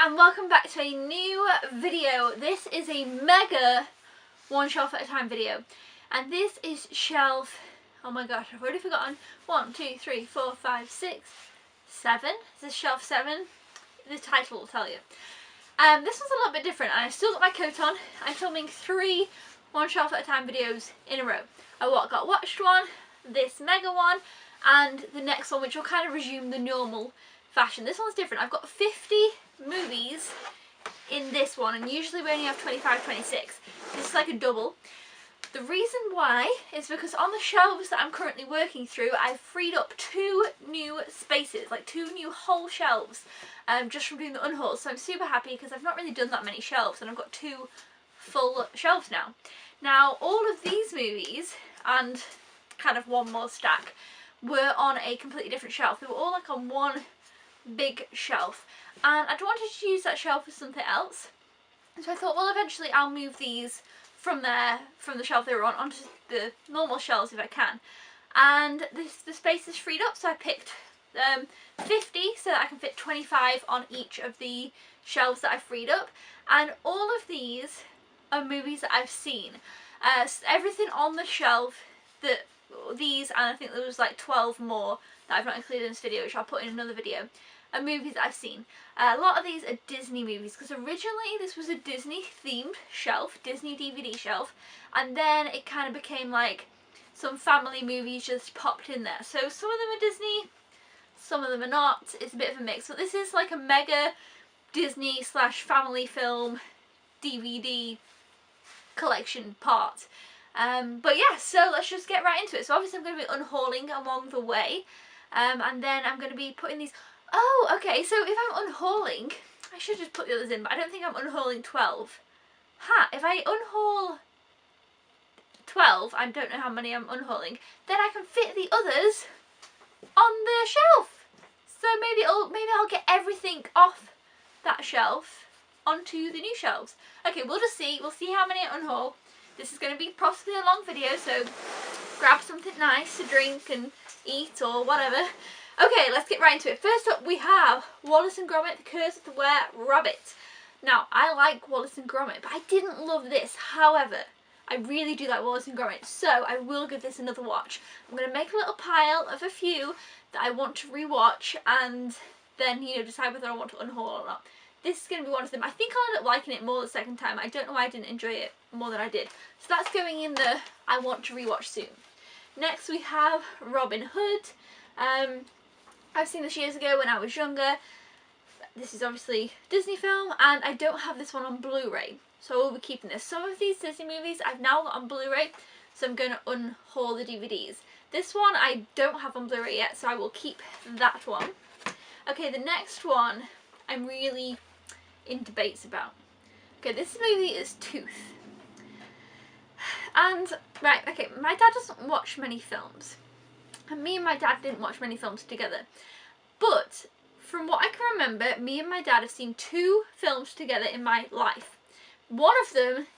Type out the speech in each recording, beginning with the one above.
and welcome back to a new video. This is a mega one shelf at a time video, and this is shelf, oh my gosh, I've already forgotten, 1, 2, 3, 4, 5, 6, 7, this is shelf 7, the title will tell you. This one's a little bit different, and I've still got my coat on. I'm filming 3 one shelf at a time videos in a row. I got watched one, this mega one, and the next one, which will kind of resume the normal fashion. This one's different. I've got 50 movies in this one, and usually we only have 25, 26. This is like a double. The reason why is because on the shelves that I'm currently working through, I've freed up 2 new spaces, like 2 new whole shelves, just from doing the unhauls. So I'm super happy because I've not really done that many shelves, and I've got 2 full shelves now. Now, all of these movies and kind of one more stack were on a completely different shelf. They were all like on one big shelf, and I wanted to use that shelf for something else, so I thought, well, eventually I'll move these from the shelf they were on onto the normal shelves if I can. And the space is freed up, so I picked 50 so that I can fit 25 on each of the shelves that I freed up, and all of these are movies that I've seen. Everything on the shelf, these, and I think there was like 12 more that I've not included in this video, which I'll put in another video, are movies that I've seen. A lot of these are Disney movies, because originally this was a Disney themed shelf, Disney DVD shelf, and then it kind of became like some family movies just popped in there. So some of them are Disney, some of them are not. It's a bit of a mix, but this is like a mega Disney / family film DVD collection part. But yeah, so let's just get right into it. So obviously I'm going to be unhauling along the way, and then I'm going to be putting these. Oh, okay, so if I'm unhauling, I should just put the others in, but I don't think I'm unhauling 12. If I unhaul 12, I don't know how many I'm unhauling, then I can fit the others on the shelf. So maybe I'll get everything off that shelf onto the new shelves. Okay, we'll just see. We'll see how many I unhaul. This is going to be possibly a long video, so grab something nice to drink and eat or whatever. Okay, let's get right into it. First up, we have Wallace and Gromit: The Curse of the Were-Rabbit. Now, I like Wallace and Gromit, but I didn't love this. However, I really do like Wallace and Gromit, so I will give this another watch. I'm going to make a little pile of a few that I want to rewatch, and then, decide whether I want to unhaul or not. This is going to be one of them. I think I'll end up liking it more the second time. I don't know why I didn't enjoy it more than I did. So that's going in the I want to rewatch soon. Next we have Robin Hood. I've seen this years ago when I was younger. This is obviously a Disney film, and I don't have this one on Blu-ray, so I will be keeping this. Some of these Disney movies I've now got on Blu-ray, so I'm going to unhaul the DVDs. This one I don't have on Blu-ray yet, so I will keep that one. Okay, the next one I'm really in debates about. Okay, this movie is Tooth. And, right, okay, my dad doesn't watch many films. And me and my dad didn't watch many films together. But, from what I can remember, me and my dad have seen 2 films together in my life. One of them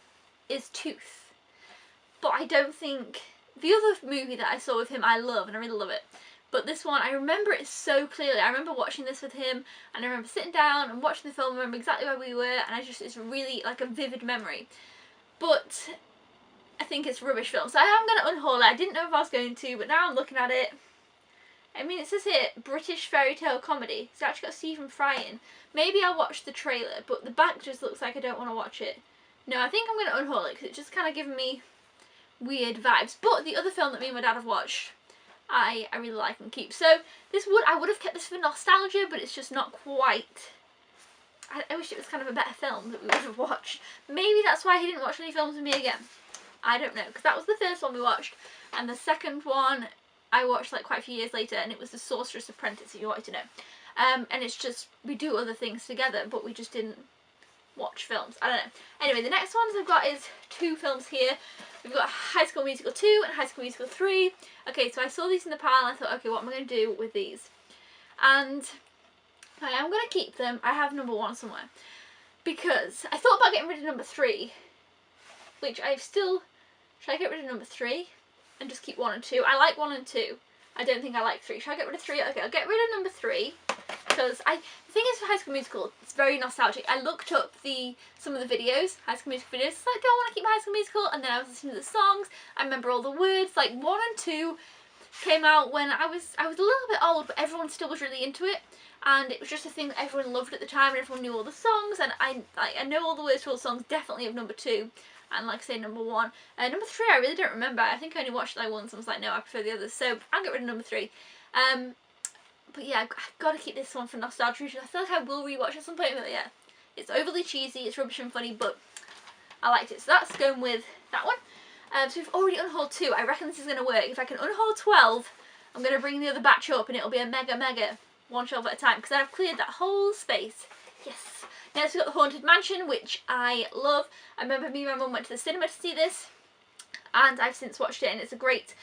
is Tooth. But I don't think... The other movie that I saw with him I love, and I really love it. But this one, I remember it so clearly. I remember watching this with him, and I remember sitting down and watching the film. I remember exactly where we were, and it's really like a vivid memory. But I think it's a rubbish film, so I am going to unhaul it. I didn't know if I was going to, but now I'm looking at it. I mean, it says here, British fairy tale comedy. It's actually got Stephen Fry in. Maybe I'll watch the trailer, but the back just looks like I don't want to watch it. No, I think I'm going to unhaul it, because it's just kind of giving me weird vibes. But the other film that me and my dad have watched, I really like and keep. So I would have kept this for nostalgia, but it's just not quite. I wish it was kind of a better film that we would have watched. Maybe that's why he didn't watch any films with me again. I don't know, because that was the first one we watched, and the second one I watched like quite a few years later, and it was The Sorcerer's Apprentice, if you wanted to know. And it's just, we do other things together, but we just didn't watch films. I don't know. Anyway, the next ones I've got is 2 films here. We've got High School Musical 2 and High School Musical 3. Okay, so I saw these in the pile, and I thought, okay, what am I going to do with these? And I am going to keep them. I have number 1 somewhere. Because I thought about getting rid of number 3, which I've still... Should I get rid of number 3 and just keep 1 and 2? I like 1 and 2. I don't think I like 3. Should I get rid of 3? Okay, I'll get rid of number 3. because the thing is, for High School Musical, it's very nostalgic. I looked up some of the videos, High School Musical videos. It's like, do I want to keep High School Musical? And then I was listening to the songs. I remember all the words. Like 1 and 2 came out when I was a little bit old, but everyone still was really into it. And it was just a thing that everyone loved at the time, and everyone knew all the songs. And I know all the words to all the songs, definitely of number 2. And like I say, number 1. Number 3 I really don't remember. I think I only watched it like once and was like, no, I prefer the others. So I'll get rid of number 3. But yeah, I've got to keep this one for nostalgia reasons. I feel like I will rewatch at some point, but yeah. It's overly cheesy, it's rubbish and funny, but I liked it. So that's going with that one. So we've already unhauled 2. I reckon this is going to work. If I can unhaul 12, I'm going to bring the other batch up and it'll be a mega one shelf at a time, because then I've cleared that whole space. Yes. Next we've got the Haunted Mansion, which I love. I remember me and my mum went to the cinema to see this, and I've since watched it, and it's a great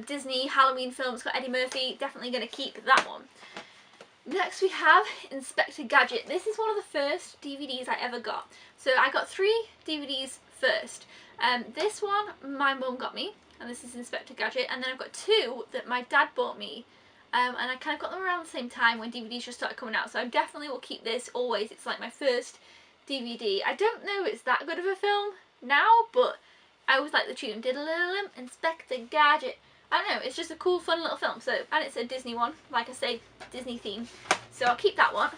Disney Halloween film. It's got Eddie Murphy. Definitely going to keep that one. Next we have Inspector Gadget. This is one of the first DVDs I ever got. So I got 3 DVDs first. This one my mum got me, and this is Inspector Gadget, and then I've got 2 that my dad bought me. And I kind of got them around the same time when DVDs just started coming out, so I definitely will keep this always. It's like my first DVD. I don't know it's that good of a film now, but I always like the tune. Diddle-diddle-dim, Inspector Gadget. I don't know, it's just a cool, fun little film. So, and it's a Disney one, like I say, Disney theme. So I'll keep that one.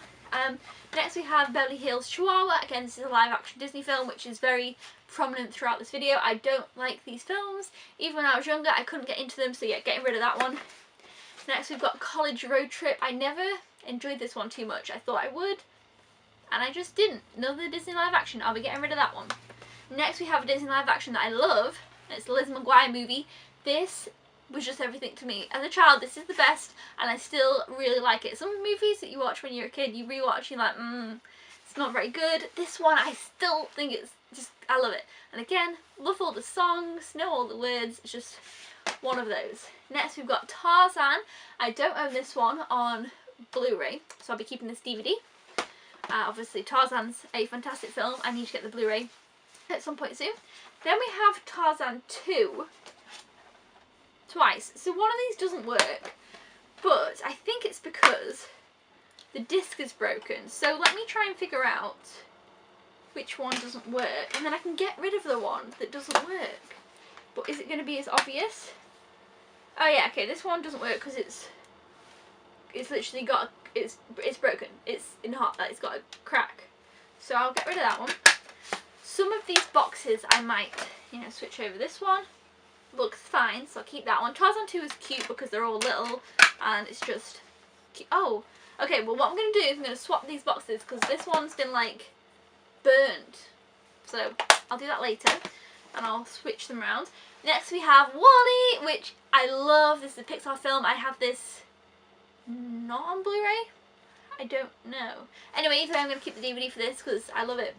Next we have Beverly Hills Chihuahua. Again, this is a live-action Disney film, which is very prominent throughout this video. I don't like these films. Even when I was younger, I couldn't get into them, so yeah, getting rid of that one. Next we've got College Road Trip. I never enjoyed this one too much. I thought I would, and I just didn't. Another Disney live action. I'll be getting rid of that one. Next we have a Disney live action that I love. It's the Liz McGuire movie. This was just everything to me. As a child, this is the best, and I still really like it. Some movies that you watch when you're a kid, you rewatch, you're like, it's not very good. This one, I still think it's just, I love it. And again, love all the songs, know all the words. It's just one of those. Next we've got Tarzan. I don't own this one on Blu-ray, so I'll be keeping this DVD. Obviously Tarzan's a fantastic film. I need to get the Blu-ray at some point soon. Then we have Tarzan 2 twice. So one of these doesn't work, but I think it's because the disc is broken. So let me try and figure out which one doesn't work, and then I can get rid of the one that doesn't work. But is it going to be as obvious? Oh yeah, okay, this one doesn't work because it's literally got it's broken. It's it's got a crack. So I'll get rid of that one. Some of these boxes I might, switch over. This one looks fine, so I'll keep that one. Tarzan 2 is cute because they're all little and it's just cute. Oh, okay, well what I'm going to do is I'm going to swap these boxes because this one's been like burned. So I'll do that later and I'll switch them around. Next we have WALL-E, which I love. This is a Pixar film. I have this not on Blu-ray. I don't know. Anyway, either way, I'm going to keep the DVD for this because I love it.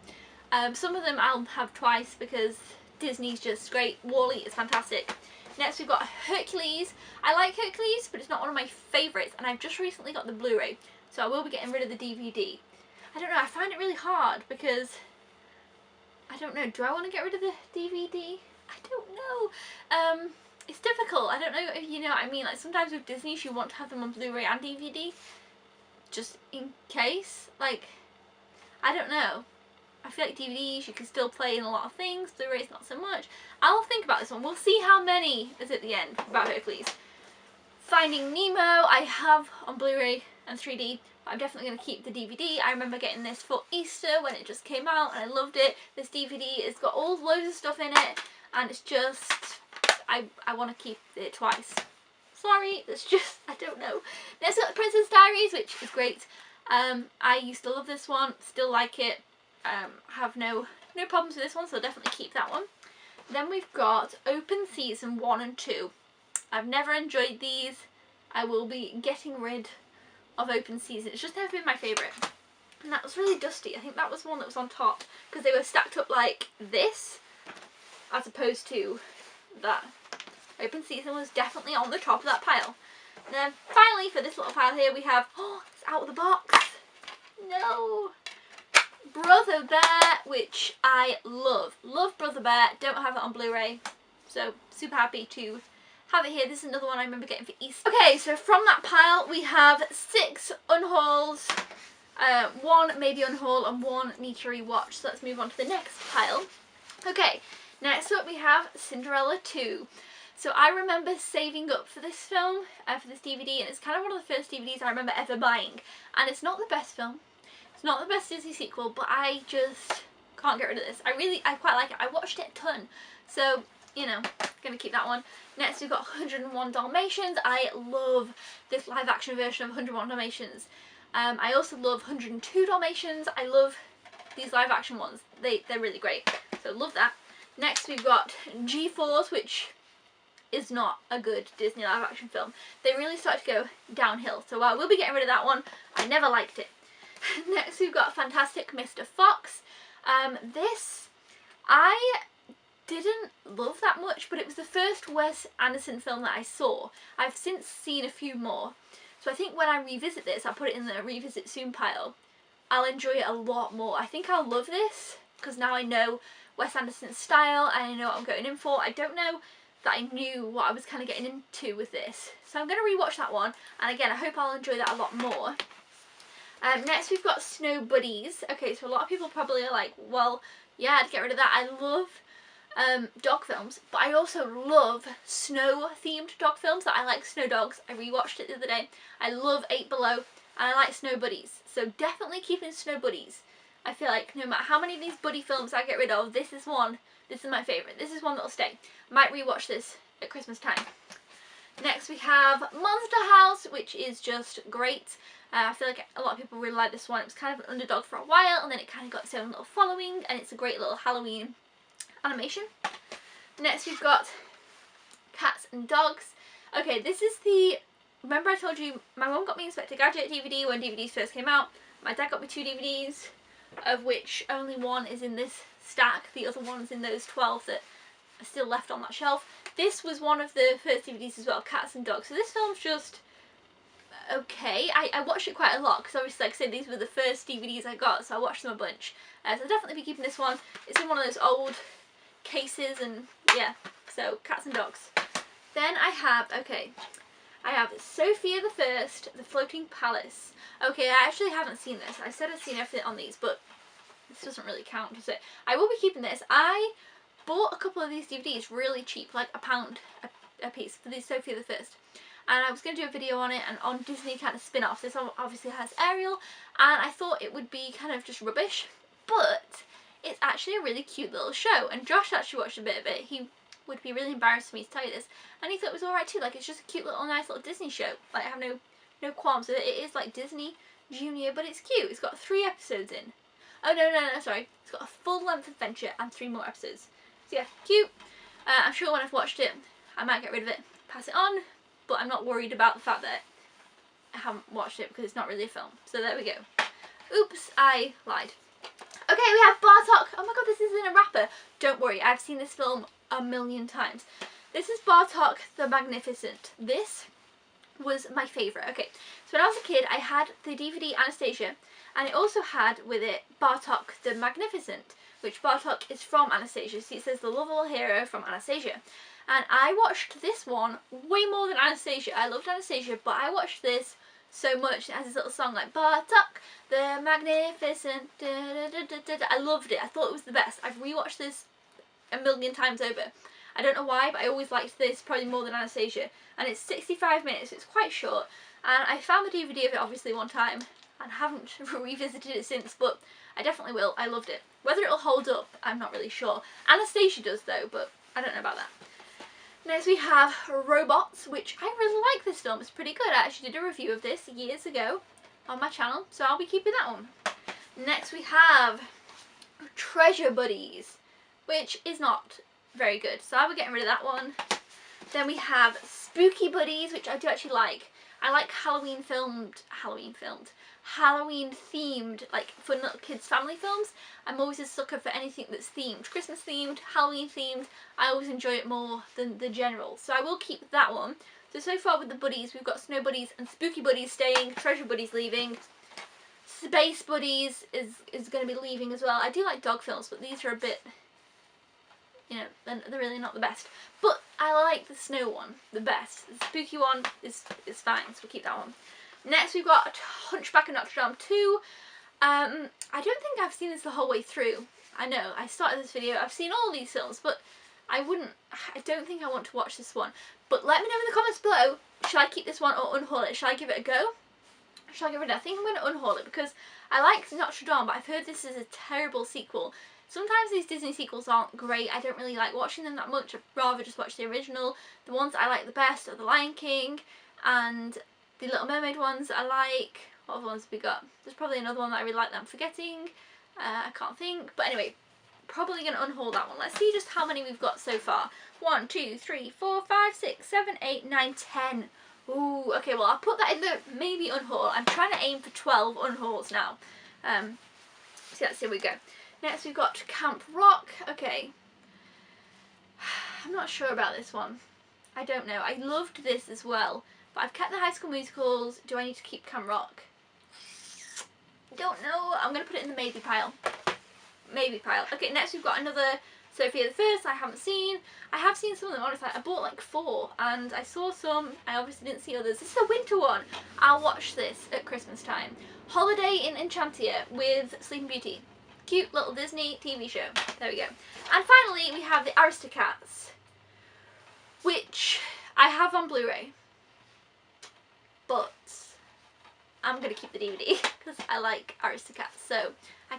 Some of them I'll have twice because Disney's just great. WALL-E is fantastic. Next we've got Hercules. I like Hercules, but it's not one of my favourites, and I've just recently got the Blu-ray, so I will be getting rid of the DVD. I don't know, I find it really hard because, I don't know, do I want to get rid of the DVD? I don't know. It's difficult. I don't know if you know what I mean. Like sometimes with Disney you want to have them on Blu-ray and DVD just in case. Like, I don't know. I feel like DVDs you can still play in a lot of things, Blu-rays not so much. I'll think about this one. We'll see how many is at the end about Hercules. Finding Nemo I have on Blu-ray and 3D. I'm definitely going to keep the DVD. I remember getting this for Easter when it just came out and I loved it. This DVD has got all loads of stuff in it and it's just, I want to keep it twice. Sorry, it's just, I don't know. Next we've got The Princess Diaries, which is great. I used to love this one, still like it. Have no problems with this one, so I'll definitely keep that one. Then we've got Open Season 1 and 2. I've never enjoyed these. I will be getting rid of Open Season. It's just never been my favourite. And that was really dusty. I think that was the one that was on top because they were stacked up like this as opposed to that. Open Season was definitely on the top of that pile. And then finally for this little pile here we have, oh, it's out of the box. No. Brother Bear, which I love. Love Brother Bear. Don't have it on Blu-ray. So super happy to have it here. This is another one I remember getting for Easter. Okay, so from that pile we have 6 unhauls, 1 maybe unhaul and 1 need to rewatch. So let's move on to the next pile. Okay, next up we have Cinderella 2. So I remember saving up for this film, for this DVD, and it's kind of one of the first DVDs I remember ever buying. And it's not the best film, it's not the best Disney sequel, but I just can't get rid of this. I quite like it. I watched it a ton, so you know, gonna keep that one. Next we've got 101 Dalmatians. I love this live action version of 101 Dalmatians. I also love 102 Dalmatians. I love these live action ones. They're really great, so love that. Next we've got G-Force, which is not a good Disney live action film. They really start to go downhill, so we'll be getting rid of that one. I never liked it. Next we've got Fantastic Mr. Fox. This I didn't love that much, but it was the first Wes Anderson film that I saw. I've since seen a few more, so I think when I revisit this, I'll put it in the revisit soon pile, I'll enjoy it a lot more. I think I'll love this because now I know Wes Anderson's style and I know what I'm going in for. I don't know that I knew what I was kind of getting into with this, so I'm going to rewatch that one, and again I hope I'll enjoy that a lot more. Next we've got Snow Buddies. Okay, so a lot of people probably are like, well yeah, I'd get rid of that. I love dog films, but I also love snow themed dog films. I like Snow Dogs. I rewatched it the other day. I love 8 Below and I like Snow Buddies, so definitely keeping Snow Buddies. I feel like no matter how many of these buddy films I get rid of, this is one. This is my favourite. This is one that'll stay. Might rewatch this at Christmas time. Next we have Monster House, which is just great. I feel like a lot of people really like this one. It was kind of an underdog for a while, and then it kind of got its own little following, and it's a great little Halloween animation. Next we've got Cats and Dogs. Okay, this is the... Remember I told you my mum got me Inspector Gadget DVD when DVDs first came out. My dad got me 2 DVDs, of which only 1 is in this stack. The other one's in those 12 that are still left on that shelf. This was one of the first DVDs as well, Cats and Dogs. So this film's just okay. I watched it quite a lot because obviously, like I said, these were the first DVDs I got, so I watched them a bunch. So I'll definitely be keeping this one. It's in one of those old cases, and yeah, so Cats and Dogs. Then I have Sophia the First, The Floating Palace. Okay, I actually haven't seen this. I said I'd seen everything on these, but this doesn't really count, does it? I will be keeping this. I bought a couple of these DVDs really cheap, like £1 a piece for the Sophia the First. And I was going to do a video on it and on Disney kind of spin-offs. This obviously has Ariel, and I thought it would be kind of just rubbish, but it's actually a really cute little show, and Josh actually watched a bit of it. He would be really embarrassed for me to tell you this, and he thought it was alright too. Like, it's just a cute little nice little Disney show. Like, I have no qualms with it. It is like Disney Junior, but it's cute. It's got 3 episodes in. Oh no, sorry. It's got a full-length adventure and 3 more episodes. So yeah, cute. I'm sure when I've watched it, I might get rid of it, pass it on, but I'm not worried about the fact that I haven't watched it because it's not really a film. So there we go. Oops, I lied. Okay, we have Bartok. Oh my god, this is in a wrapper. Don't worry, I've seen this film a million times. This is Bartok the Magnificent. This was my favourite. Okay, so when I was a kid, I had the DVD Anastasia, and it also had with it Bartok the Magnificent, which Bartok is from Anastasia. See, it says the lovable hero from Anastasia. And I watched this one way more than Anastasia. I loved Anastasia, but I watched this so much. It has this little song like Bartok the Magnificent. Da, da, da, da, da. I loved it. I thought it was the best. I've rewatched this a million times over. I don't know why, but I always liked this probably more than Anastasia. And it's 65 minutes. It's quite short. And I found the DVD of it obviously one time and haven't revisited it since, but I definitely will. I loved it. Whether it'll hold up, I'm not really sure. Anastasia does though, but I don't know about that. Next we have Robots, which I really like this film. It's pretty good. I actually did a review of this years ago on my channel, so I'll be keeping that one. Next we have Treasure Buddies, which is not very good, so I'll be getting rid of that one. Then we have Spooky Buddies, which I do actually like. I like Halloween themed, like fun little kids family films. I'm always a sucker for anything that's themed, Christmas themed, Halloween themed. I always enjoy it more than the general, so I will keep that one. So far with the buddies, we've got Snow Buddies and Spooky Buddies staying, Treasure Buddies leaving, Space Buddies is going to be leaving as well. I do like dog films, but these are a bit you know, they're really not the best. But I like the snow one the best. The spooky one is fine, so we'll keep that one. Next we've got Hunchback of Notre Dame 2. I don't think I've seen this the whole way through. I know, I started this video, I've seen all these films, but I don't think I want to watch this one. But let me know in the comments below, should I keep this one or unhaul it? Should I give it a go? Should I get rid of it? I think I'm going to unhaul it because I like Notre Dame, but I've heard this is a terrible sequel. Sometimes these Disney sequels aren't great. I don't really like watching them that much. I'd rather just watch the original. The ones I like the best are The Lion King and the Little Mermaid ones I like. What other ones have we got? There's probably another one that I really like that I'm forgetting. I can't think. But anyway, probably going to unhaul that one. Let's see just how many we've got so far. 1, 2, 3, 4, 5, 6, 7, 8, 9, 10. Ooh, okay, well I'll put that in the maybe unhaul. I'm trying to aim for 12 unhauls now. So let's see, here we go. Next we've got Camp Rock. Okay. I'm not sure about this one. I don't know. I loved this as well. But I've kept the High School Musicals. Do I need to keep Camp Rock? Don't know. I'm going to put it in the maybe pile. Maybe pile. Okay, next we've got another Sophia the First. I haven't seen. I have seen some of them, honestly. I bought like 4 and I saw some. I obviously didn't see others. This is a winter one. I'll watch this at Christmas time. Holiday in Enchantia with Sleeping Beauty. Cute little Disney TV show. There we go. And finally we have the Aristocats, which I have on Blu-ray, but I'm going to keep the DVD because I like Aristocats, so I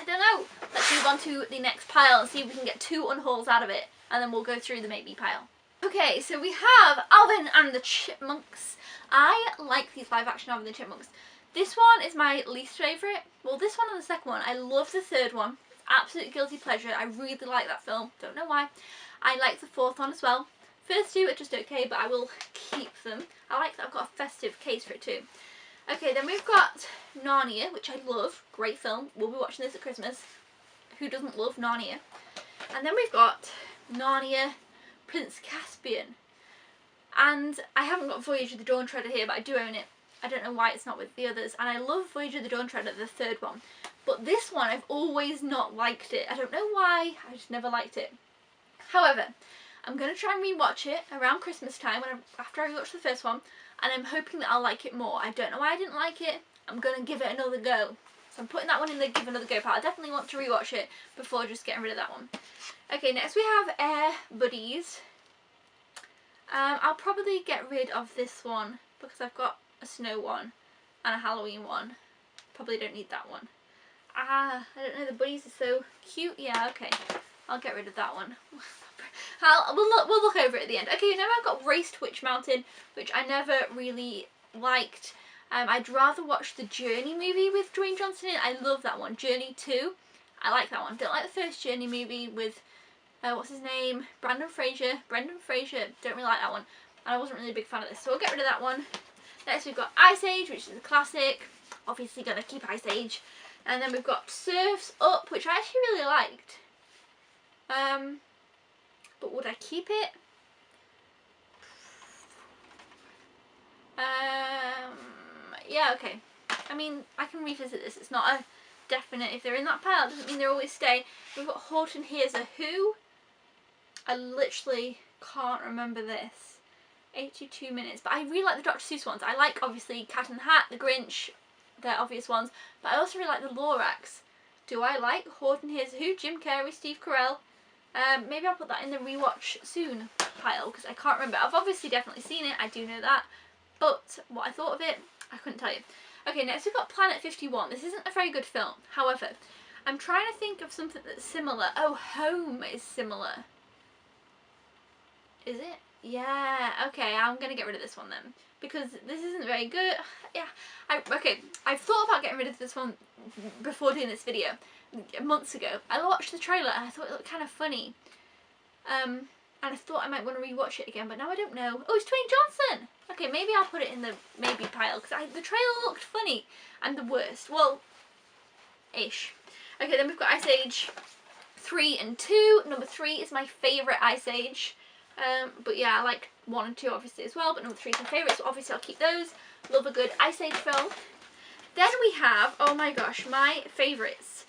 don't know. Let's move on to the next pile and see if we can get 2 unhauls out of it, and then we'll go through the maybe pile. Okay, so we have Alvin and the Chipmunks. I like these live action Alvin and the Chipmunks. This one is my least favourite. Well, this one and the second one. I love the third one. It's absolute guilty pleasure. I really like that film. Don't know why. I like the fourth one as well. First 2 are just okay, but I will keep them. I like that I've got a festive case for it too. Okay, then we've got Narnia, which I love. Great film. We'll be watching this at Christmas. Who doesn't love Narnia? And then we've got Narnia, Prince Caspian. And I haven't got Voyage of the Dawn Treader here, but I do own it. I don't know why it's not with the others. And I love Voyage of the Dawn Treader, the third one. But this one, I've always not liked it. I don't know why. I just never liked it. However, I'm going to try and rewatch it around Christmas time after I rewatch the first one. And I'm hoping that I'll like it more. I don't know why I didn't like it. I'm going to give it another go. So I'm putting that one in the give another go pile. I definitely want to rewatch it before just getting rid of that one. Okay, next we have Air Buddies. I'll probably get rid of this one because I've got a snow one and a Halloween one. Probably don't need that one. I don't know, the buddies are so cute. Yeah, okay. I'll get rid of that one. We'll look over it at the end. Okay, now I've got Race to Witch Mountain, which I never really liked. I'd rather watch the Journey movie with Dwayne Johnson in. I love that one. Journey 2. I like that one. Don't like the first Journey movie with, what's his name? Brendan Fraser. Don't really like that one. And I wasn't really a big fan of this, so I'll get rid of that one. Next we've got Ice Age, which is a classic. Obviously gonna keep Ice Age. And then we've got Surf's Up, which I actually really liked. But would I keep it? Yeah, okay. I mean, I can revisit this. It's not a definite. If they're in that pile, it doesn't mean they always stay. We've got Horton Hears a Who. I literally can't remember this. 82 minutes. But I really like the Dr. Seuss ones. I like, obviously, Cat in the Hat, The Grinch. They're obvious ones. But I also really like the Lorax. Do I like Horton Hears a Who? Jim Carrey, Steve Carell. Maybe I'll put that in the rewatch soon pile because I can't remember. I've obviously definitely seen it, I do know that, but what I thought of it, I couldn't tell you. Okay, next we've got Planet 51. This isn't a very good film. However, I'm trying to think of something that's similar. Oh, Home is similar. Is it? Yeah, okay, I'm going to get rid of this one then because this isn't very good. Yeah, okay, I've thought about getting rid of this one before doing this video. Months ago. I watched the trailer and I thought it looked kind of funny. And I thought I might want to rewatch it again, but now I don't know. Oh, it's Dwayne Johnson! Okay, maybe I'll put it in the maybe pile, because the trailer looked funny. And the worst. Well, ish. Okay, then we've got Ice Age 3 and 2. Number 3 is my favourite Ice Age. But yeah, I like 1 and 2 obviously as well, but number 3 is my favourite, so obviously I'll keep those. Love a good Ice Age film. Then we have, oh my gosh, my favourites.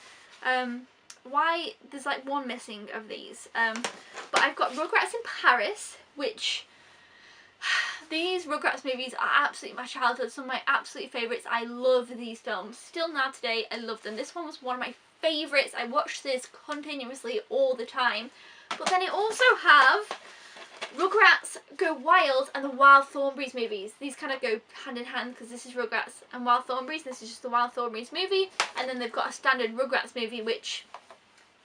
why there's like one missing of these. But I've got Rugrats in Paris, which these Rugrats movies are absolutely my childhood, some of my absolute favourites. I love these films. Still now today, I love them. This one was one of my favourites. I watched this continuously all the time. But then I also have Rugrats Go Wild and the Wild Thornberrys movies. These kind of go hand in hand because this is Rugrats and Wild Thornberrys. This is just the Wild Thornberrys movie. And then they've got a standard Rugrats movie which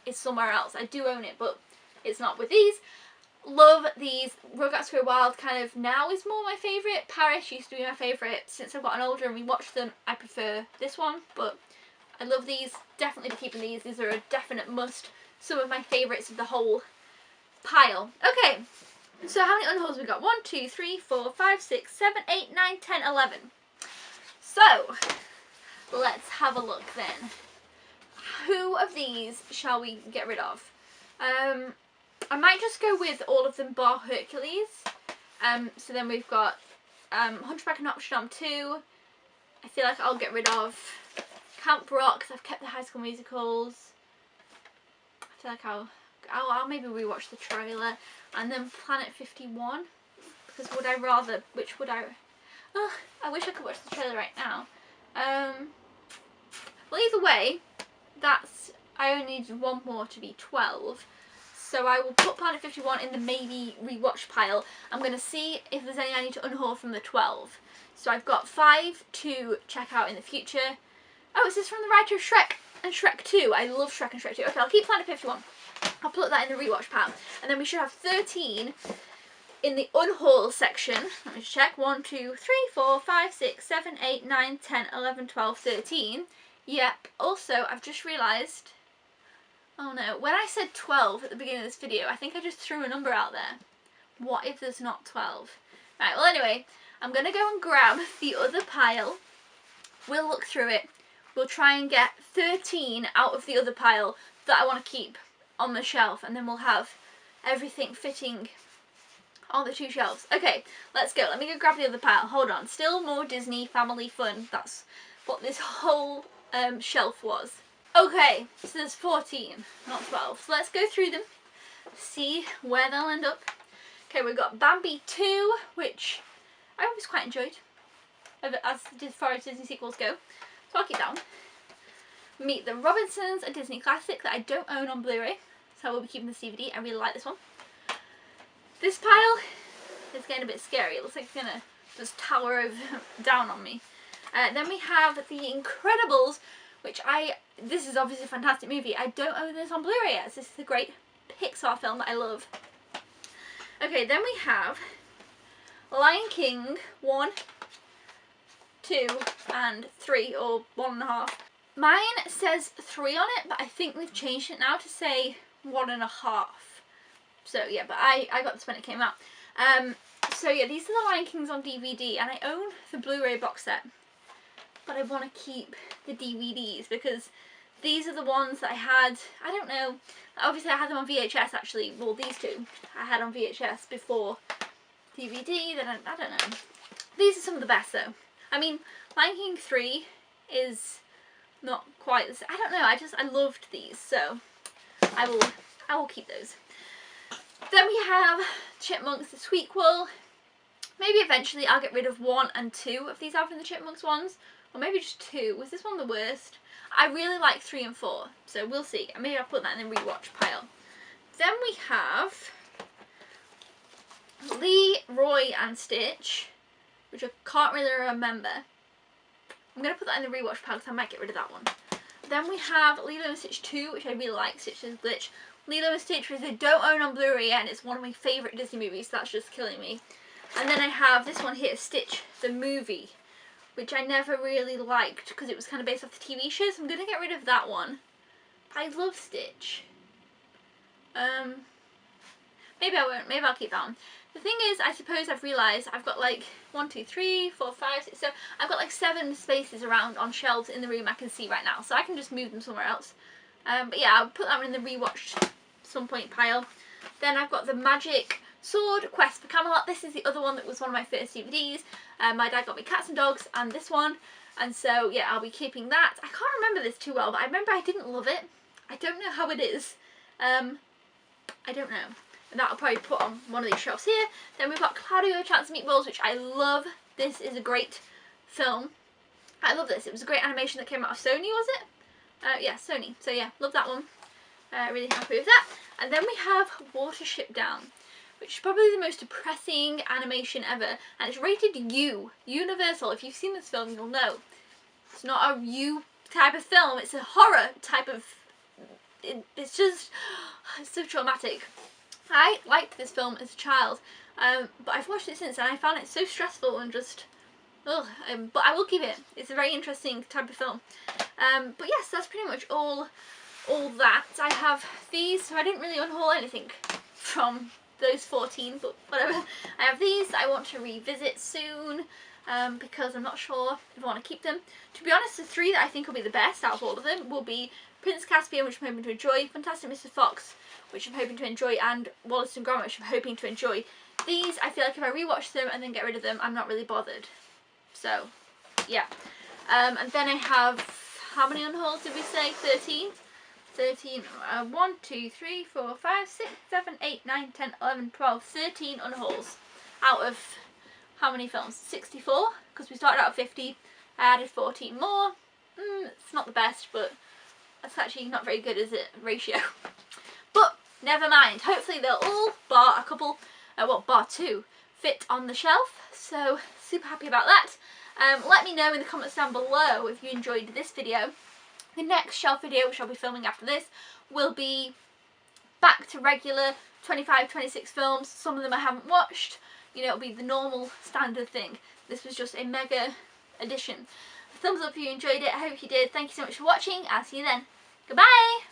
is somewhere else. I do own it, but it's not with these. Love these. Rugrats Go Wild kind of now is more my favourite. Paris used to be my favourite. Since I've gotten older and rewatched them, I prefer this one. But I love these. Definitely be keeping these. These are a definite must. Some of my favourites of the whole pile. Okay. So how many unhauls we got? 1, 2, 3, 4, 5, 6, 7, 8, 9, 10, 11. So, let's have a look then. Who of these shall we get rid of? I might just go with all of them bar Hercules. So then we've got Hunchback of Notre Dame 2. I feel like I'll get rid of Camp Rock because I've kept the High School Musicals. I feel like I'll maybe rewatch the trailer. And then Planet 51, because would I rather, which would I, I wish I could watch the trailer right now. Well, either way, I only need one more to be 12. So I will put Planet 51 in the maybe rewatch pile. I'm going to see if there's any I need to unhaul from the 12. So I've got 5 to check out in the future. Oh, is this from the writer of Shrek and Shrek 2? I love Shrek and Shrek 2. Okay, I'll keep Planet 51. I'll put that in the rewatch pile. And then we should have 13 in the unhaul section. Let me just check. 1, 2, 3, 4, 5, 6, 7, 8, 9, 10, 11, 12, 13. Yep. Also, I've just realised, oh no, when I said 12 at the beginning of this video, I think I just threw a number out there. What if there's not 12? Right, well anyway, I'm going to go and grab the other pile. We'll look through it. We'll try and get 13 out of the other pile that I want to keep on the shelf, and then we'll have everything fitting on the 2 shelves. Okay, let's go. Let me go grab the other pile. Hold on. Still more Disney family fun. That's what this whole shelf was. Okay, so there's 14, not 12. So let's go through them, see where they'll end up. Okay, we've got Bambi 2, which I always quite enjoyed, as far as Disney sequels go. So I'll keep that one. Meet the Robinsons, a Disney classic that I don't own on Blu-ray, so I will be keeping this DVD. I really like this one. This pile is getting a bit scary. It looks like it's going to just tower over, down on me. Then we have The Incredibles, which this is obviously a fantastic movie. I don't own this on Blu-ray yet. This is a great Pixar film that I love. Okay, then we have Lion King 1, 2, and 3, or 1.5. Mine says 3 on it, but I think we've changed it now to say 1.5. So yeah, but I got this when it came out. So yeah, these are the Lion Kings on DVD, and I own the Blu-ray box set. But I want to keep the DVDs because these are the ones that I had, I don't know, obviously I had them on VHS actually, well these two I had on VHS before DVD, then I don't know. These are some of the best though. I mean, Lion King 3 is not quite the same. I don't know, I loved these, so I will keep those. Then we have Chipmunks the Squeakquel. Maybe eventually I'll get rid of 1 and 2 of these Alvin and the Chipmunks ones. Or maybe just 2. Was this one the worst? I really like 3 and 4. So we'll see. Maybe I'll put that in the rewatch pile. Then we have Lee, Roy and Stitch, which I can't really remember. I'm going to put that in the rewatch pile because I might get rid of that one. Then we have Lilo and Stitch 2, which I really like. Stitch's Glitch. Lilo and Stitch, which I don't own on Blu-ray yet, and it's one of my favourite Disney movies, so that's just killing me. And then I have this one here, Stitch the Movie, which I never really liked because it was kind of based off the TV show, so I'm going to get rid of that one. I love Stitch. Maybe I won't, maybe I'll keep that one. The thing is, I suppose I've realised I've got like 1, 2, 3, 4, 5, 6, so I've got like 7 spaces around on shelves in the room I can see right now, so I can just move them somewhere else. But yeah, I'll put that one in the rewatched some point pile. Then I've got the Magic Sword Quest for Camelot. This is the other one that was one of my first DVDs. My dad got me Cats and Dogs and this one, and so yeah, I'll be keeping that. I can't remember this too well, but I remember I didn't love it. I don't know how it is. I don't know. And that'll probably put on one of these shelves here. Then we've got Claudio Chance Meatballs, which I love. This is a great film. I love this. It was a great animation that came out of Sony, was it? Yeah, Sony. So yeah, love that one. Really happy with that. And then we have Watership Down, which is probably the most depressing animation ever. And it's rated U. Universal. If you've seen this film, you'll know. It's not a U type of film. It's a horror type of... It's just... It's so traumatic. I liked this film as a child, but I've watched it since and I found it so stressful and just, ugh. But I will give it. It's a very interesting type of film. But yes, that's pretty much all that. I have these, so I didn't really unhaul anything from those 14, but whatever. I have these I want to revisit soon, because I'm not sure if I want to keep them. To be honest, the 3 that I think will be the best out of all of them will be Prince Caspian, which I'm hoping to enjoy, Fantastic Mr. Fox, which I'm hoping to enjoy, and Wallace and Gromit, which I'm hoping to enjoy. These, I feel like if I rewatch them and then get rid of them, I'm not really bothered. So, yeah. And then I have, how many unhauls did we say? 13? 13, 1, 2, 3, 4, 5, 6, 7, 8, 9, 10, 11, 12, 13 unhauls out of how many films? 64, because we started out at 50, I added 14 more. It's not the best, but that's actually not very good, is it? Ratio. But never mind. Hopefully they'll all, bar a couple, bar 2, fit on the shelf. So super happy about that. Let me know in the comments down below if you enjoyed this video. The next shelf video, which I'll be filming after this, will be back to regular 25, 26 films. Some of them I haven't watched. You know, it'll be the normal standard thing. This was just a mega edition. Thumbs up if you enjoyed it. I hope you did. Thank you so much for watching. I'll see you then. Goodbye!